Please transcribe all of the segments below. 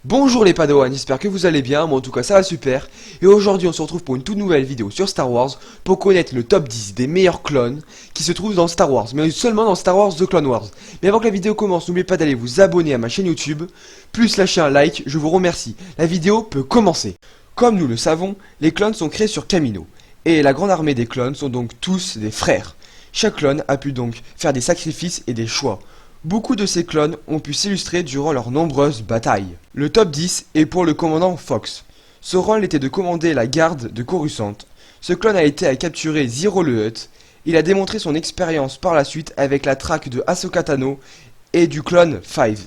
Bonjour les Padawans, j'espère que vous allez bien, moi en tout cas ça va super. Et aujourd'hui on se retrouve pour une toute nouvelle vidéo sur Star Wars pour connaître le top 10 des meilleurs clones qui se trouvent dans Star Wars, mais seulement dans Star Wars The Clone Wars. Mais avant que la vidéo commence, n'oubliez pas d'aller vous abonner à ma chaîne YouTube, plus lâcher un like, je vous remercie. La vidéo peut commencer. Comme nous le savons, les clones sont créés sur Kamino, et la grande armée des clones sont donc tous des frères. Chaque clone a pu donc faire des sacrifices et des choix. Beaucoup de ces clones ont pu s'illustrer durant leurs nombreuses batailles. Le top 10 est pour le commandant Fox. Ce rôle était de commander la garde de Coruscant. Ce clone a été à capturer Ziro le Hutt. Il a démontré son expérience par la suite avec la traque de Ahsoka Tano et du clone 5.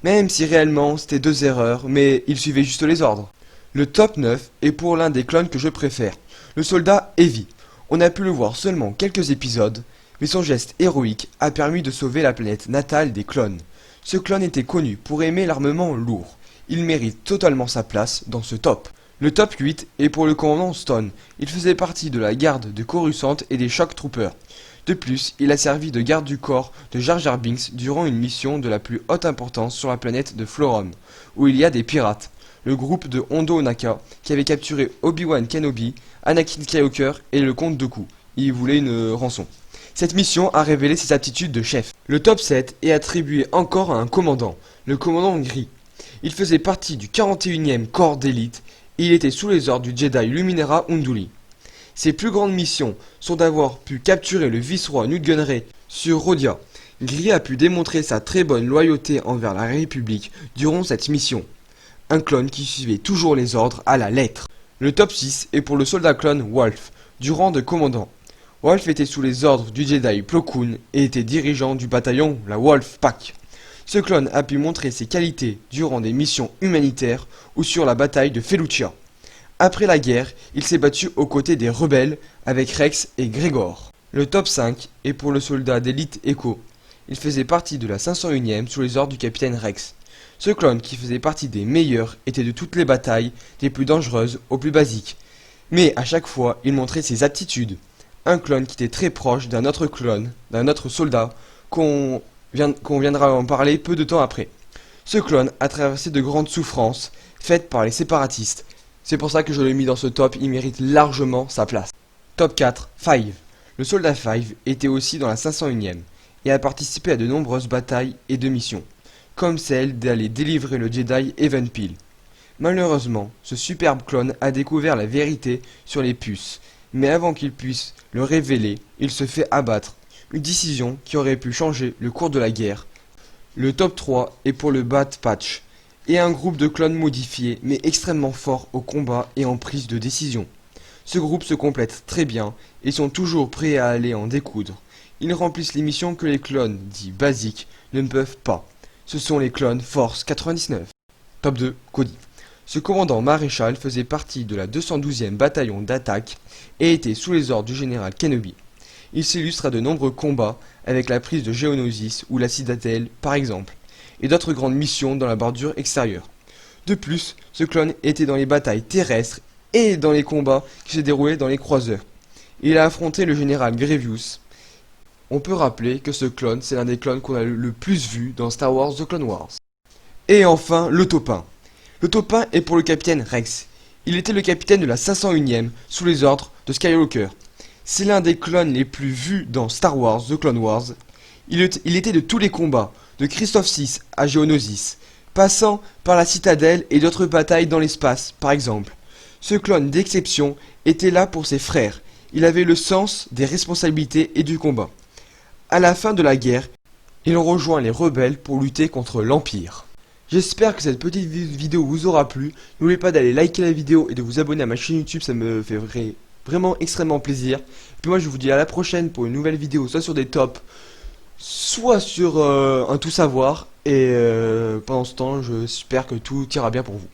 Même si réellement c'était deux erreurs, mais il suivait juste les ordres. Le top 9 est pour l'un des clones que je préfère, le soldat Heavy. On a pu le voir seulement quelques épisodes, mais son geste héroïque a permis de sauver la planète natale des clones. Ce clone était connu pour aimer l'armement lourd. Il mérite totalement sa place dans ce top. Le top 8 est pour le commandant Stone. Il faisait partie de la garde de Coruscant et des Shock Troopers. De plus, il a servi de garde du corps de Jar Jar Binks durant une mission de la plus haute importance sur la planète de Florum, où il y a des pirates. Le groupe de Hondo Ohnaka qui avait capturé Obi-Wan Kenobi, Anakin Skywalker et le comte Dooku. Il voulait une rançon. Cette mission a révélé ses aptitudes de chef. Le top 7 est attribué encore à un commandant, le commandant Gris. Il faisait partie du 41e corps d'élite et il était sous les ordres du Jedi Luminara Unduli. Ses plus grandes missions sont d'avoir pu capturer le vice-roi Nute Gunray sur Rhodia. Gris a pu démontrer sa très bonne loyauté envers la République durant cette mission. Un clone qui suivait toujours les ordres à la lettre. Le top 6 est pour le soldat clone Wolf, du rang de commandant. Wolf était sous les ordres du Jedi Plo Koon et était dirigeant du bataillon la Wolf Pack. Ce clone a pu montrer ses qualités durant des missions humanitaires ou sur la bataille de Felucia. Après la guerre, il s'est battu aux côtés des rebelles avec Rex et Gregor. Le top 5 est pour le soldat d'élite Echo. Il faisait partie de la 501e sous les ordres du capitaine Rex. Ce clone qui faisait partie des meilleurs était de toutes les batailles, des plus dangereuses aux plus basiques. Mais à chaque fois, il montrait ses aptitudes. Un clone qui était très proche d'un autre clone, d'un autre soldat, qu'on viendra en parler peu de temps après. Ce clone a traversé de grandes souffrances, faites par les séparatistes. C'est pour ça que je l'ai mis dans ce top, il mérite largement sa place. Top 4, Five. Le soldat Five était aussi dans la 501e, et a participé à de nombreuses batailles et de missions, comme celle d'aller délivrer le Jedi Even Pill. Malheureusement, ce superbe clone a découvert la vérité sur les puces, mais avant qu'il puisse le révéler, il se fait abattre. Une décision qui aurait pu changer le cours de la guerre. Le top 3 est pour le Bad Patch, et un groupe de clones modifiés mais extrêmement forts au combat et en prise de décision. Ce groupe se complète très bien et sont toujours prêts à aller en découdre. Ils remplissent les missions que les clones, dits basiques, ne peuvent pas. Ce sont les clones Force 99. Top 2, Cody. Ce commandant maréchal faisait partie de la 212e bataillon d'attaque et était sous les ordres du général Kenobi. Il s'illustre à de nombreux combats avec la prise de Geonosis ou la Citadelle par exemple, et d'autres grandes missions dans la bordure extérieure. De plus, ce clone était dans les batailles terrestres et dans les combats qui se déroulaient dans les croiseurs. Il a affronté le général Grievous. On peut rappeler que ce clone, c'est l'un des clones qu'on a le plus vu dans Star Wars The Clone Wars. Et enfin, le top 1. Le top 1 est pour le capitaine Rex. Il était le capitaine de la 501e sous les ordres de Skywalker. C'est l'un des clones les plus vus dans Star Wars The Clone Wars. Il était de tous les combats, de Christophe 6 à Geonosis, passant par la Citadelle et d'autres batailles dans l'espace, par exemple. Ce clone d'exception était là pour ses frères. Il avait le sens des responsabilités et du combat. À la fin de la guerre, il rejoint les rebelles pour lutter contre l'Empire. J'espère que cette petite vidéo vous aura plu. N'oubliez pas d'aller liker la vidéo et de vous abonner à ma chaîne YouTube, ça me fait vraiment extrêmement plaisir. Et puis moi je vous dis à la prochaine pour une nouvelle vidéo, soit sur des tops, soit sur un tout savoir. Et pendant ce temps, j'espère que tout ira bien pour vous.